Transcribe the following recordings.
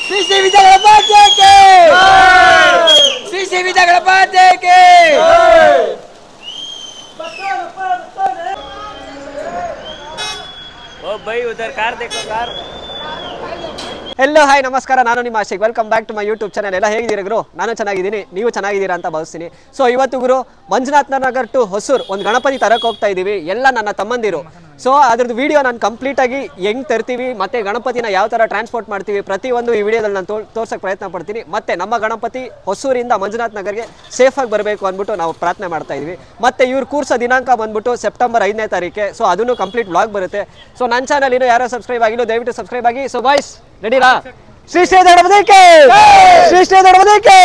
ಶ್ರೀ ಶ್ರೀ ವಿಜಯ ಗಣಪತಿಗೆ ಶ್ರೀ ಶ್ರೀ ವಿಜಯ ಗಣಪತಿಗೆ ओ भाई उधर कार देखो कार ಹೆಲೋ ಹಾಯ್ ನಮಸ್ಕಾರ ನಾನು ನಿಮ್ಮ Ashik welcome back to my YouTube channel ಎಲ್ಲ ಹೇಗಿದ್ದೀರಾ ಗುರು ನಾನು ಚೆನ್ನಾಗಿದ್ದೀನಿ ನೀವು ಚೆನ್ನಾಗಿದ್ದೀರಾ ಅಂತ ಭಾವಿಸ್ತೀನಿ ಸೊ ಇವತ್ತು ಗುರು ಮಂಜುನಾಥ ನಗರ್ ಟು ಹೊಸೂರು ಒಂದು ಗಣಪತಿ ತರಕ್ಕೆ ಹೋಗ್ತಾ ಇದ್ದೀವಿ ಎಲ್ಲ ನನ್ನ ತಮ್ಮಂದಿರು ಸೊ ಅದ್ರದ್ದು ವಿಡಿಯೋ ನಾನು ಕಂಪ್ಲೀಟಾಗಿ ಹೆಂಗೆ ತರ್ತೀವಿ ಮತ್ತು ಗಣಪತಿನ ಯಾವ ಥರ ಟ್ರಾನ್ಸ್ಪೋರ್ಟ್ ಮಾಡ್ತೀವಿ ಪ್ರತಿಯೊಂದು ಈ ವಿಡಿಯೋದಲ್ಲಿ ನಾನು ತೋರ್ಸೋಕ್ಕೆ ಪ್ರಯತ್ನ ಪಡ್ತೀನಿ ಮತ್ತು ನಮ್ಮ ಗಣಪತಿ ಹೊಸೂರಿಂದ ಮಂಜುನಾಥ ನಗರ್ಗೆ ಸೇಫಾಗಿ ಬರಬೇಕು ಅಂದ್ಬಿಟ್ಟು ನಾವು ಪ್ರಾರ್ಥನೆ ಮಾಡ್ತಾ ಇದ್ವಿ ಮತ್ತು ಇವ್ರು ಕೂರ್ಸೋ ದಿನಾಂಕ ಬಂದ್ಬಿಟ್ಟು ಸೆಪ್ಟೆಂಬರ್ 5ನೇ ತಾರೀಕೆ ಸೊ ಅದನ್ನು ಕಂಪ್ಲೀಟ್ ವ್ಲಾಗ್ ಬರುತ್ತೆ ಸೊ ನನ್ನ ಚಾನಲ್ ಇನ್ನೂ ಯಾರೋ ಸಬ್ಸ್ಕ್ರೈಬ್ ಆಗಿಲ್ಲ ದಯವಿಟ್ಟು ಸಬ್ಸ್ಕ್ರೈಬ್ ಆಗಿ ಸೊ ಬಾಯ್ಸ್ ರೆಡಿನಾ ಶ್ರೀ ಶ್ರೀ ಗಣಪತಿಗೆ ಶ್ರೀ ಶ್ರೀ ಗಣಪತಿಗೆ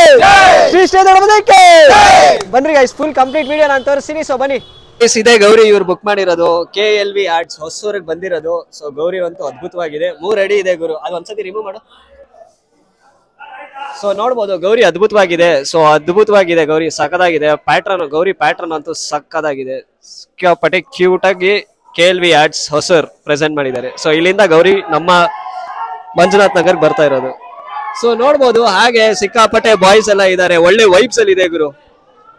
ಶ್ರೀ ಶ್ರೀ ಗಣಪತಿಗೆ ಬನ್ರಿ ಗೈಸ್ ಫುಲ್ ಕಂಪ್ಲೀಟ್ ವಿಡಿಯೋ ನಾನು ತೋರಿಸ್ತೀನಿ ಸೊ ಬನ್ನಿ ಇದೇ ಗೌರಿ ಇವ್ರು ಬುಕ್ ಮಾಡಿರೋದು KLV ಆರ್ಟ್ಸ್ ಹೊಸೂರಿಗೆ ಬಂದಿರೋದು ಸೊ ಗೌರಿ ಅಂತೂ ಅದ್ಭುತವಾಗಿದೆ 3 ಅಡಿ ಇದೆ ಗುರು ಅದು ಒಂದ್ಸತಿ ರಿಮೂವ್ ಮಾಡು ಸೊ ನೋಡ್ಬೋದು ಗೌರಿ ಅದ್ಭುತವಾಗಿದೆ ಸೊ ಅದ್ಭುತವಾಗಿದೆ ಗೌರಿ ಸಕ್ಕದಾಗಿದೆ ಪ್ಯಾಟ್ರನ್ ಗೌರಿ ಪ್ಯಾಟ್ರನ್ ಅಂತೂ ಸಕ್ಕದಾಗಿದೆ ಸಿಕ್ಕಾಪಟ್ಟೆ ಕ್ಯೂಟ್ ಆಗಿ KLV ಆರ್ಟ್ಸ್ ಹೊಸೂರ್ ಪ್ರೆಸೆಂಟ್ ಮಾಡಿದ್ದಾರೆ ಸೊ ಇಲ್ಲಿಂದ ಗೌರಿ ನಮ್ಮ ಮಂಜುನಾಥ್ ನಗರ್ ಬರ್ತಾ ಇರೋದು ಸೊ ನೋಡ್ಬೋದು ಹಾಗೆ ಸಿಕ್ಕಾಪಟ್ಟೆ ಬಾಯ್ಸ್ ಎಲ್ಲ ಇದ್ದಾರೆ ಒಳ್ಳೆ ವೈಬ್ಸ್ ಅಲ್ಲಿ ಇದೆ ಗುರು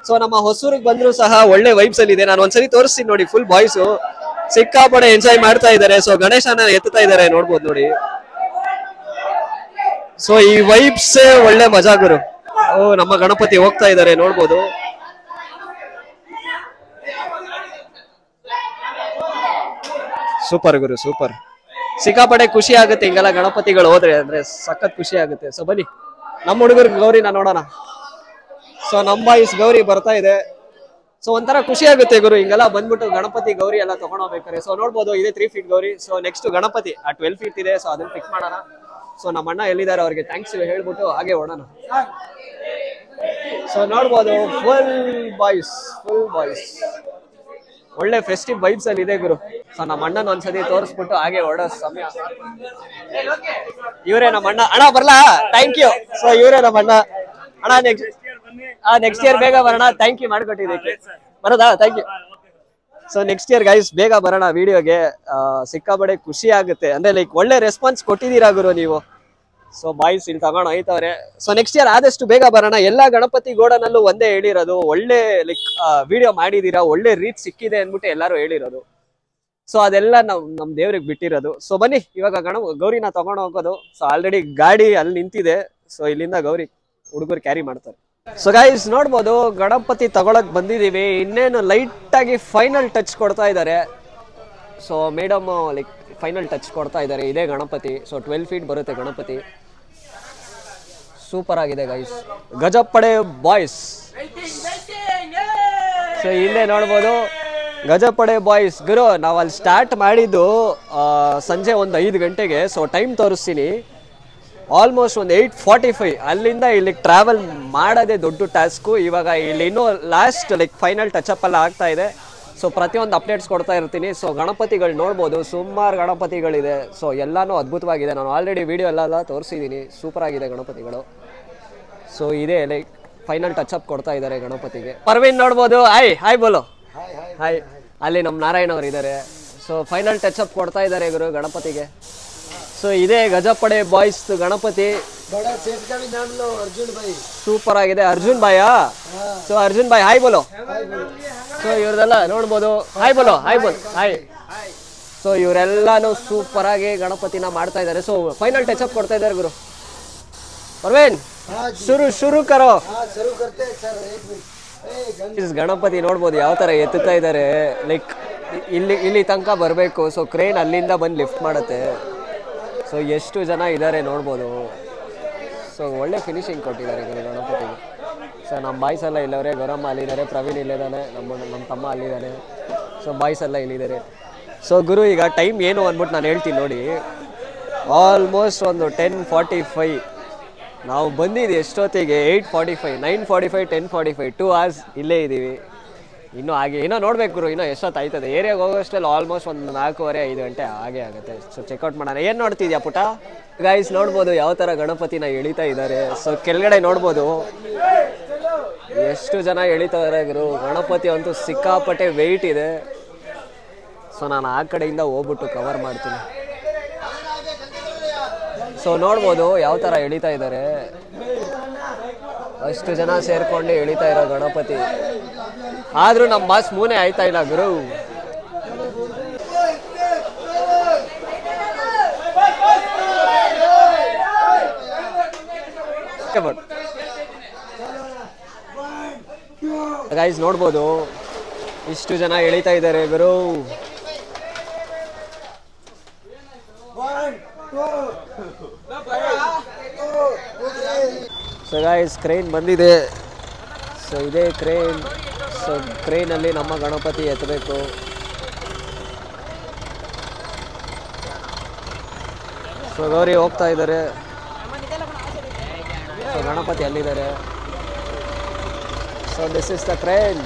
ಸೊ ನಮ್ಮ ಹೊಸೂರಿಗೆ ಬಂದ್ರು ಸಹ ಒಳ್ಳೆ ವೈಬ್ಸ್ ಅಲ್ಲಿ ಇದೆ ನಾನು ಒಂದ್ಸರಿ ತೋರಿಸ್ತೀನಿ ನೋಡಿ ಫುಲ್ ಬಾಯ್ಸ್ ಸಿಕ್ಕಾಪಟ್ಟೆ ಎಂಜಾಯ್ ಮಾಡ್ತಾ ಇದ್ದಾರೆ ಸೊ ಗಣೇಶನ ಎತ್ತುತ್ತಾ ಇದ್ದಾರೆ ನೋಡ್ಬೋದು ನೋಡಿ ಸೊ ಈ ವೈಬ್ಸ್ ಒಳ್ಳೆ ಮಜಾ ಗುರು ಓ ನಮ್ಮ ಗಣಪತಿ ಹೋಗ್ತಾ ಇದ್ದಾರೆ ನೋಡ್ಬೋದು ಸೂಪರ್ ಗುರು ಸೂಪರ್ ಸಿಕ್ಕಾಪಟ್ಟೆ ಖುಷಿ ಆಗುತ್ತೆ ಹಿಂಗೆಲ್ಲ ಗಣಪತಿಗಳು ಹೋದ್ರೆ ಅಂದ್ರೆ ಸಖತ್ ಖುಷಿ ಆಗುತ್ತೆ ಸೊ ಬನ್ನಿ ನಮ್ಮ ಹುಡುಗರು ಗೌರಿನ ನೋಡೋಣ ಸೊ ನಮ್ಮ ಬಾಯ್ಸ್ ಗೌರಿ ಬರ್ತಾ ಇದೆ ಸೊ ಒಂಥರ ಖುಷಿ ಆಗುತ್ತೆ ಗುರು ಹಿಂಗೆಲ್ಲ ಬಂದ್ಬಿಟ್ಟು ಗಣಪತಿ ಗೌರಿ ಎಲ್ಲ ತಗೊಂಡೋಗ್ಬೇಕಾರೆ ಸೊ ನೋಡ್ಬೋದು ಇದೆ 3 feet Gauri so next Ganapati ಆ 12 ಫೀಟ್ ಇದೆ ಸೊ ಅದನ್ನ ಪಿಕ್ ಮಾಡೋಣ ಸೊ ನಮ್ಮ ಅಣ್ಣ ಎಲ್ಲಿದ್ದಾರೆ ಅವ್ರಿಗೆ ಥ್ಯಾಂಕ್ಸ್ ಹೇಳ್ಬಿಟ್ಟು ಹಾಗೆ ಓಡೋಣ ಸೊ ನೋಡ್ಬೋದು ಫುಲ್ ಬಾಯ್ಸ್ ಒಳ್ಳೆ ಫೆಸ್ಟಿವ್ ವೈಬ್ಸ್ ಅಲ್ಲಿ ಇದೆ ಗುರು ಸೊ ನಮ್ಮ ಅಣ್ಣನ ಒಂದ್ಸತಿ ತೋರಿಸ್ಬಿಟ್ಟು ಹಾಗೆ ಹೊರಡೋ ಸಮಯ ಇವರೇ ನಮ್ಮ ಅಣ್ಣ ಬರ್ಲಾ ಥ್ಯಾಂಕ್ ಯು ಸೊ ಇವರೇ ನಮ್ಮ ಅಣ್ಣ ನೆಕ್ಸ್ಟ್ ಇಯರ್ ಬೇಗ ಬರೋಣ ಥ್ಯಾಂಕ್ ಯು ಮಾಡ್ಕೊಟ್ಟಿದ್ದಕ್ಕೆ ಬರೋದಾ thank you so next year guys ಬೇಗ ಬರೋಣ ವಿಡಿಯೋಗೆ ಸಿಕ್ಕಾಪಟ್ಟೆ ಖುಷಿ ಆಗುತ್ತೆ ಅಂದ್ರೆ ಲೈಕ್ ಒಳ್ಳೆ ರೆಸ್ಪಾನ್ಸ್ ಕೊಟ್ಟಿದ್ದೀರಾ ಗುರು ನೀವು ಸೊ ಬಾಯ್ಸ್ ಇಲ್ಲಿ ತಗೊಂಡು ಹೋಯ್ತವ್ರೆ ಸೊ ನೆಕ್ಸ್ಟ್ ಇಯರ್ ಆದಷ್ಟು ಬೇಗ ಬರೋಣ ಎಲ್ಲಾ ಗಣಪತಿ ಗೋಡನಲ್ಲೂ ಒಂದೇ ಹೇಳಿರೋದು ಒಳ್ಳೆ ಲೈಕ್ ವಿಡಿಯೋ ಮಾಡಿದೀರಾ ಒಳ್ಳೆ ರೀಚ್ ಸಿಕ್ಕಿದೆ ಅಂದ್ಬಿಟ್ಟು ಎಲ್ಲರೂ ಹೇಳಿರೋದು ಸೊ ಅದೆಲ್ಲ ನಮ್ ದೇವ್ರಿಗೆ ಬಿಟ್ಟಿರೋದು ಸೊ ಬನ್ನಿ ಇವಾಗ ಗೌರಿನ ತಗೊಂಡು ಹೋಗೋದು ಸೊ ಆಲ್ರೆಡಿ ಗಾಡಿ ಅಲ್ಲಿ ನಿಂತಿದೆ ಸೊ ಇಲ್ಲಿಂದ ಗೌರಿ ಹುಡುಗರು ಕ್ಯಾರಿ ಮಾಡ್ತಾರೆ ಸೊ ಗೈಸ್ ನೋಡ್ಬೋದು ಗಣಪತಿ ತಗೊಳಕ್ ಬಂದಿದೀವಿ ಇನ್ನೇನು ಲೈಟ್ ಆಗಿ ಫೈನಲ್ ಟಚ್ ಕೊಡ್ತಾ ಇದ್ದಾರೆ so madam like final touch ಕೊಡ್ತಾ ಇದ್ದಾರೆ ಇದೇ ಗಣಪತಿ ಸೊ 12 ಫೀಟ್ ಬರುತ್ತೆ ಗಣಪತಿ ಸೂಪರ್ ಆಗಿದೆ ಗೈಸ್ ಗಜಪಡೆ ಬಾಯ್ಸ್ ಸೊ ಇಲ್ಲೇ ನೋಡ್ಬೋದು ಗಜಪಡೆ ಬಾಯ್ಸ್ ಗುರು ನಾವು ಅಲ್ಲಿ ಸ್ಟಾರ್ಟ್ ಮಾಡಿದ್ದು ಸಂಜೆ ಒಂದು 5 ಗಂಟೆಗೆ ಸೊ ಟೈಮ್ ತೋರಿಸ್ತೀನಿ ಆಲ್ಮೋಸ್ಟ್ ಒಂದು 8:45 ಅಲ್ಲಿಂದ ಇಲ್ಲಿಗೆ ಟ್ರಾವೆಲ್ ಮಾಡೋದೇ ದೊಡ್ಡ ಟಾಸ್ಕು ಇವಾಗ ಇಲ್ಲಿ ಇನ್ನೂ ಲಾಸ್ಟ್ ಲೈಕ್ ಫೈನಲ್ ಟಚಪ್ ಎಲ್ಲ ಆಗ್ತಾ ಇದೆ ಸೊ ಪ್ರತಿಯೊಂದು ಅಪ್ಡೇಟ್ಸ್ ಕೊಡ್ತಾ ಇರ್ತೀನಿ ಸೊ ಗಣಪತಿಗಳು ನೋಡ್ಬೋದು ಸುಮಾರು ಗಣಪತಿಗಳಿದೆ ಸೊ ಎಲ್ಲಾನು ಅದ್ಭುತವಾಗಿದೆ ನಾನು ಆಲ್ರೆಡಿ ವಿಡಿಯೋ ಎಲ್ಲ ತೋರಿಸಿದ್ದೀನಿ ಸೂಪರ್ ಆಗಿದೆ ಗಣಪತಿಗಳು ಸೊ ಇದೇ ಲೈಕ್ ಫೈನಲ್ ಟಚಪ್ ಕೊಡ್ತಾ ಇದ್ದಾರೆ ಗಣಪತಿಗೆ ಪರ್ವೀನ್ ನೋಡ್ಬೋದು ಹಾಯ್ ಬೋಲೋ ಹಾಯ್ ಅಲ್ಲಿ ನಮ್ಮ ನಾರಾಯಣ ಅವರು ಇದ್ದಾರೆ ಸೊ ಫೈನಲ್ ಟಚಪ್ ಕೊಡ್ತಾ ಇದ್ದಾರೆ ಗುರು ಗಣಪತಿಗೆ ಸೊ ಇದೇ ಗಜಪಡೆ ಬಾಯ್ಸ್ ಗಣಪತಿ ಸೂಪರ್ ಆಗಿದೆ ಅರ್ಜುನ್ ಬಾಯಾ ಸೊ ಅರ್ಜುನ್ ಬಾಯ್ ಹಾಯ್ ಬೋಲೋ ಸೊ ಇವ್ರದೆಲ್ಲ ನೋಡ್ಬೋದು ಹಾಯ್ ಸೊ ಇವರೆಲ್ಲಾನು ಸೂಪರ್ ಆಗಿ ಗಣಪತಿನ ಮಾಡ್ತಾ ಇದ್ದಾರೆ ಸೊ ಫೈನಲ್ ಟಚಪ್ ಕೊಡ್ತಾ ಇದ್ದಾರೆ ಗುರು ಪರ್ವೇನ್ ಶುರು ಕರೋ ಗಣಪತಿ ನೋಡ್ಬೋದು ಯಾವ ತರ ಎತ್ತುತ್ತಾ ಇದ್ದಾರೆ ಲೈಕ್ ಇಲ್ಲಿ ತನಕ ಬರಬೇಕು ಸೊ ಕ್ರೇನ್ ಅಲ್ಲಿಂದ ಬಂದು ಲಿಫ್ಟ್ ಮಾಡುತ್ತೆ ಸೊ ಎಷ್ಟು ಜನ ಇದ್ದಾರೆ ನೋಡ್ಬೋದು ಸೊ ಒಳ್ಳೆ ಫಿನಿಶಿಂಗ್ ಕೊಟ್ಟಿದ್ದಾರೆ ಗಣಪತಿಗೆ ಸೊ ನಮ್ಮ ಬಾಯ್ಸ್ ಎಲ್ಲ ಇಲ್ಲವ್ರೆ ಗೌರಮ್ಮ ಅಲ್ಲಿದ್ದಾರೆ ಪ್ರವೀಣ್ ಇಲ್ಲಿದ್ದಾನೆ ನಮ್ಮ ತಮ್ಮ ಅಲ್ಲಿದ್ದಾನೆ ಸೊ ಬಾಯ್ಸ್ ಎಲ್ಲ ಇಲ್ಲಿದ್ದಾರೆ ಸೊ ಗುರು ಈಗ ಟೈಮ್ ಏನು ಅಂದ್ಬಿಟ್ಟು ನಾನು ಹೇಳ್ತೀನಿ ನೋಡಿ ಆಲ್ಮೋಸ್ಟ್ ಒಂದು 10:45 ನಾವು ಬಂದಿದ್ದು ಎಷ್ಟೊತ್ತಿಗೆ 8:45 9:45 10:45 2 hours ಇಲ್ಲೇ ಇದ್ದೀವಿ ಇನ್ನೂ ಹಾಗೆ ಇನ್ನೂ ನೋಡ್ಬೇಕು ಗುರು ಇನ್ನೂ ಎಷ್ಟೊತ್ತು ಆಯ್ತದೆ ಏರಿಯಾಗೆ ಹೋಗೋಷ್ಟೆಲ್ಲ ಆಲ್ಮೋಸ್ಟ್ ಒಂದು 4:45 5 ಗಂಟೆ ಹಾಗೆ ಆಗುತ್ತೆ ಸೊ ಚೆಕ್ಔಟ್ ಮಾಡೋಣ ಏನು ನೋಡ್ತಿದ್ಯಾ ಪುಟ ಗೈಸ್ ನೋಡ್ಬೋದು ಯಾವ ಥರ ಗಣಪತಿನ ಎಳಿತಾ ಇದ್ದಾರೆ ಸೊ ಕೆಳಗಡೆ ನೋಡ್ಬೋದು ಎಷ್ಟು ಜನ ಎಳಿತಾ ಇದ್ದಾರೆ ಗುರು ಗಣಪತಿ ಅಂತೂ ಸಿಕ್ಕಾಪಟ್ಟೆ ವೆಯ್ಟ್ ಇದೆ ಸೊ ನಾನು ಆ ಕಡೆಯಿಂದ ಹೋಗ್ಬಿಟ್ಟು ಕವರ್ ಮಾಡ್ತೀನಿ ಸೊ ನೋಡ್ಬೋದು ಯಾವ ಥರ ಎಳಿತಾ ಇದ್ದಾರೆ, ಅಷ್ಟು ಜನ ಸೇರ್ಕೊಂಡು ಎಳಿತಾ ಇರೋ ಗಣಪತಿ. ಆದರೂ ನಮ್ಮ ಬಸ್ ಮೂನೆ ಆಯ್ತಾ ಇಲ್ಲ ಗುರು. ಗೈಸ್ ನೋಡ್ಬೋದು ಇಷ್ಟು ಜನ ಎಳಿತಾ ಇದ್ದಾರೆ ಗುರು. ಸೊ ಗೈಸ್ ಕ್ರೇನ್ ಬಂದಿದೆ. ಸೊ ಇದೇ ಕ್ರೇನ್. ಸೊ ಕ್ರೇನಲ್ಲಿ ನಮ್ಮ ಗಣಪತಿ ಎತ್ತಬೇಕು. ಸೊ ಗೌರಿ ಹೋಗ್ತಾ ಇದ್ದಾರೆ. ಸೊ ಗಣಪತಿ ಅಲ್ಲಿದ್ದಾರೆ. So this is the crane.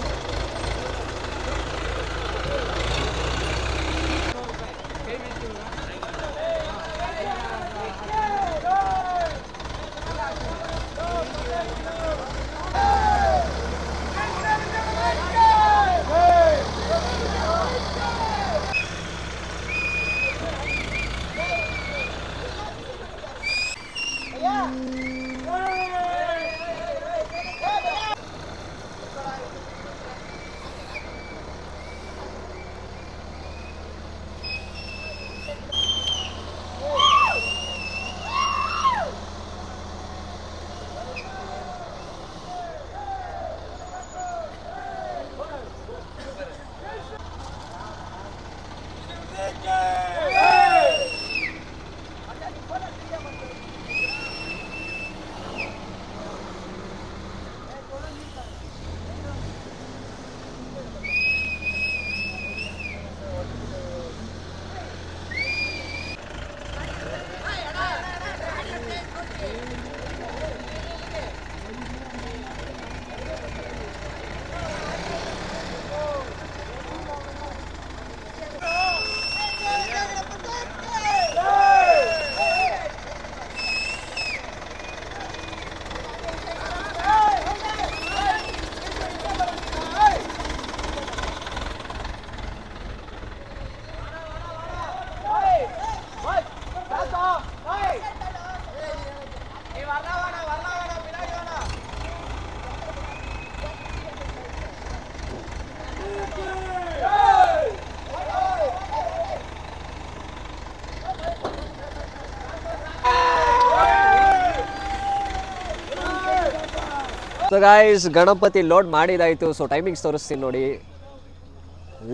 So guys Ganapati load ಮಾಡಿದಾಯಿತು. ಸೊ ಟೈಮಿಂಗ್ಸ್ ತೋರಿಸ್ತೀನಿ ನೋಡಿ,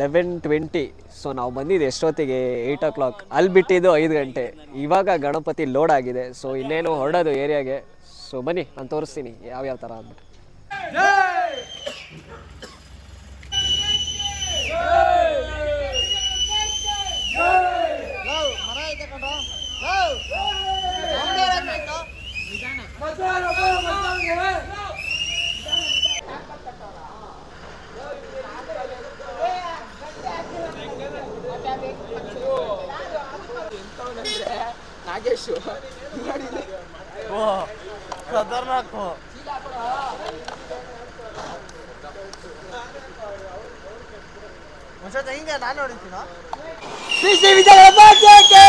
11:20. ಸೊ ನಾವು ಬಂದಿದ್ದು ಎಷ್ಟೊತ್ತಿಗೆ 8 o'clock, ಅಲ್ಲಿ ಬಿಟ್ಟಿದ್ದು 5 ಗಂಟೆ. ಇವಾಗ ಗಣಪತಿ ಲೋಡ್ ಆಗಿದೆ. ಸೊ ಇನ್ನೇನು ಹೊರಡೋದು ಏರಿಯಾಗೆ. ಸೊ ಬನ್ನಿ ನಾನು ತೋರಿಸ್ತೀನಿ ಯಾವ್ಯಾವ ಥರ ಅಂದ್ಬಿಟ್ಟು. ನಾಗೇಶು ಖತರ್ನಾಕು ಹಿಂಗೆ ನಾನು ನೋಡಿದ್ದೀನ. ಶ್ರೀ ಶ್ರೀ ವಿಜಯ ಗಣಪತಿಗೆ,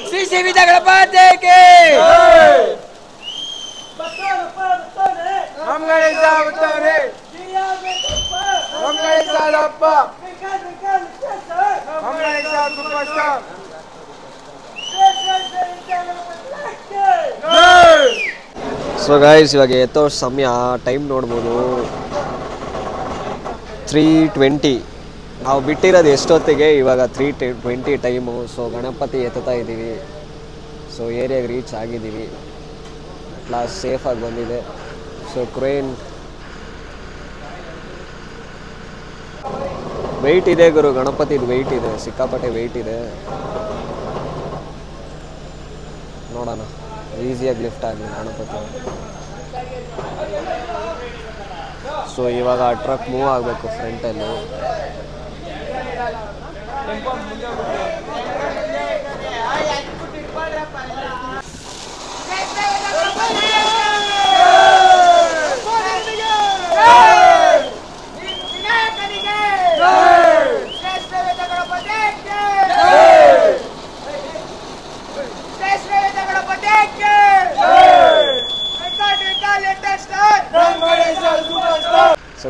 ಶ್ರೀ ಶ್ರೀ ವಿಜಯ ಗಣಪತಿಗೆ ಮಂಗಳೇಶ ಉತ್ತರೆ ಮಂಗಳೇಶ ಅಪ್ಪ Mangalesha super star. So guys ಇವಾಗ ಎತ್ತೋ ಸಮಯ ಟೈಮ್ ನೋಡ್ಬೋದು 3:20. ನಾವು ಬಿಟ್ಟಿರೋದು ಎಷ್ಟೊತ್ತಿಗೆ, ಇವಾಗ 3:20 ಟೈಮು. ಸೊ ಗಣಪತಿ ಎತ್ತುತ್ತಾ ಇದ್ದೀವಿ. ಸೊ ಏರಿಯಾಗೆ ರೀಚ್ ಆಗಿದ್ದೀವಿ. ಕ್ಲಾಸ್ ಸೇಫಾಗಿ ಬಂದಿದೆ. ಸೊ ಕ್ರೇನ್ ವೆಯ್ಟ್ ಇದೆ ಗುರು, ಗಣಪತಿದು ವೆಯ್ಟ್ ಇದೆ, ಸಿಕ್ಕಾಪಟ್ಟೆ ವೆಯ್ಟ್ ಇದೆ. ನೋಡೋಣ ಈಸಿಯಾಗಿ ಲಿಫ್ಟ್ ಆಗಲಿ ಗಣಪತಿ. ಸೊ ಇವಾಗ ಟ್ರಕ್ ಮೂವ್ ಆಗಬೇಕು ಫ್ರಂಟಲ್ಲಿ.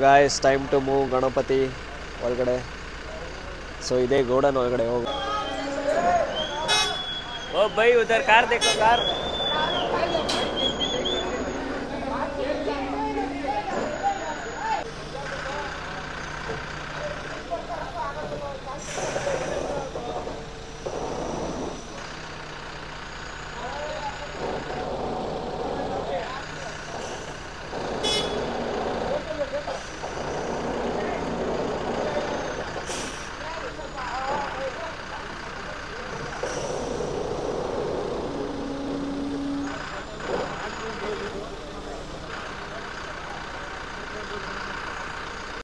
Guys time to move Ganapati ಒಳಗಡೆ. ಸೊ ಇದೇ ಗೋಡನ್ ಒಳಗಡೆ ಹೋಗಿ. ओ भाई उधर कार देखो कार